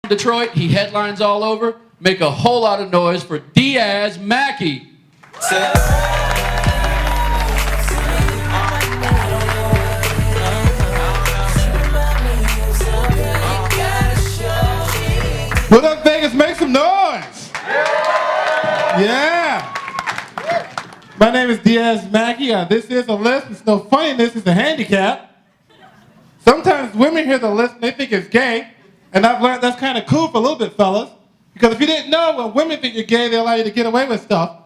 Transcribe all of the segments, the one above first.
Detroit, he headlines all over. Make a whole lot of noise for Daiz Mackie. What up, Vegas? Make some noise! Yeah! My name is Daiz Mackie. This is a list. It's no funniness. It's a handicap. Sometimes women hear the list and they think it's gay. And I've learned that's kind of cool for a little bit, fellas. Because if you didn't know, when women think you're gay, they allow you to get away with stuff.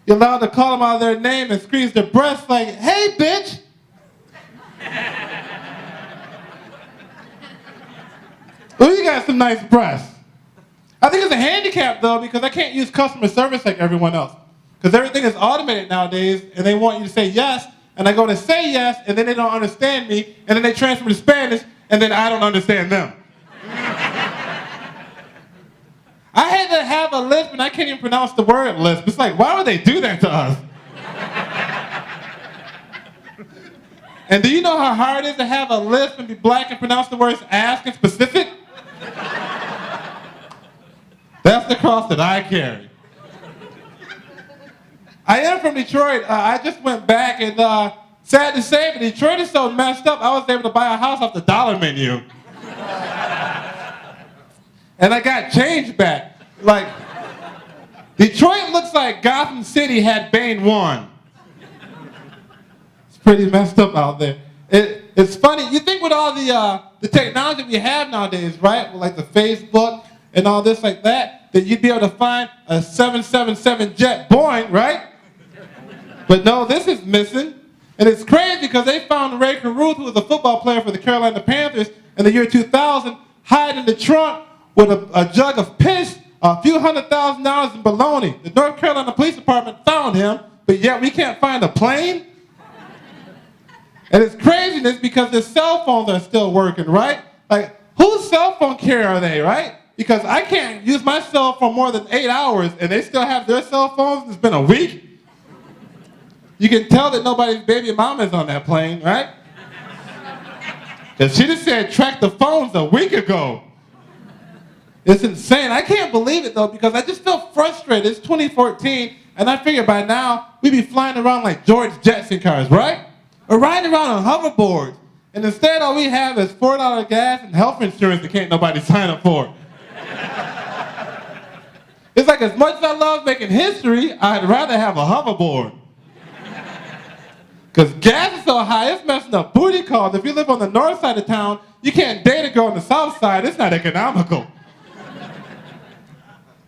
You're allowed to call them out of their name and squeeze their breasts like, hey, bitch! Oh, you got some nice breasts. I think it's a handicap, though, because I can't use customer service like everyone else. Because everything is automated nowadays, and they want you to say yes, and I go to say yes, and then they don't understand me, and then they transfer to Spanish, and then I don't understand them. I had to have a lisp, and I can't even pronounce the word lisp. It's like, why would they do that to us? And do you know how hard it is to have a lisp and be black and pronounce the words ask and specific? That's the cross that I carry. I am from Detroit. I just went back, and sad to say, but Detroit is so messed up, I was able to buy a house off the dollar menu. And I got change back. Like, Detroit looks like Gotham City had Bane won. It's pretty messed up out there. It's funny, you think with all the technology we have nowadays, right? With like the Facebook and all this like that you'd be able to find a 777 jet Boeing, right? But no, this is missing. And it's crazy because they found Ray Caruth, who was a football player for the Carolina Panthers in the year 2000, hiding in the trunk with a jug of piss, a few $100,000 in bologna. The North Carolina Police Department found him, but yet we can't find a plane? And it's craziness because their cell phones are still working, right? Like, whose cell phone carrier are they, right? Because I can't use my cell phone more than 8 hours, and they still have their cell phones. It's been a week. You can tell that nobody's baby mama is on that plane, right? Because she just said track the phones a week ago. It's insane. I can't believe it, though, because I just feel frustrated. It's 2014, and I figure by now we'd be flying around like George Jetson cars, right? Or riding around on hoverboards. And instead, all we have is $4 gas and health insurance that can't nobody sign up for. It's like as much as I love making history, I'd rather have a hoverboard. Because gas is so high, it's messing up booty calls. If you live on the north side of town, you can't date a girl on the south side. It's not economical.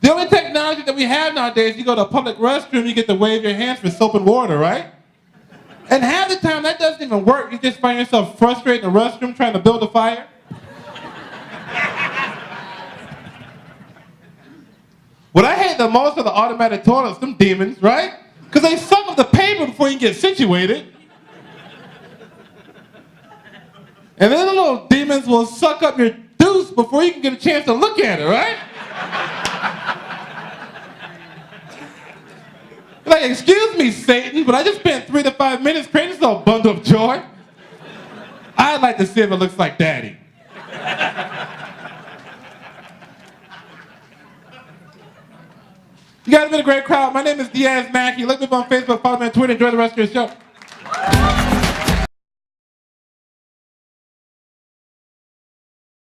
The only technology that we have nowadays, you go to a public restroom, you get to wave your hands for soap and water, right? And half the time, that doesn't even work. You just find yourself frustrated in the restroom trying to build a fire. What I hate the most are the automatic toilets, them demons, right? Because they suck up the paper before you can get situated. And then the little demons will suck up your deuce before you can get a chance to look at it, right? Like, excuse me, Satan, but I just spent 3 to 5 minutes creating this little bundle of joy. I'd like to see if it looks like Daddy. You guys have been a great crowd. My name is Daiz Mackie. Look me up on Facebook, follow me on Twitter, enjoy the rest of your show.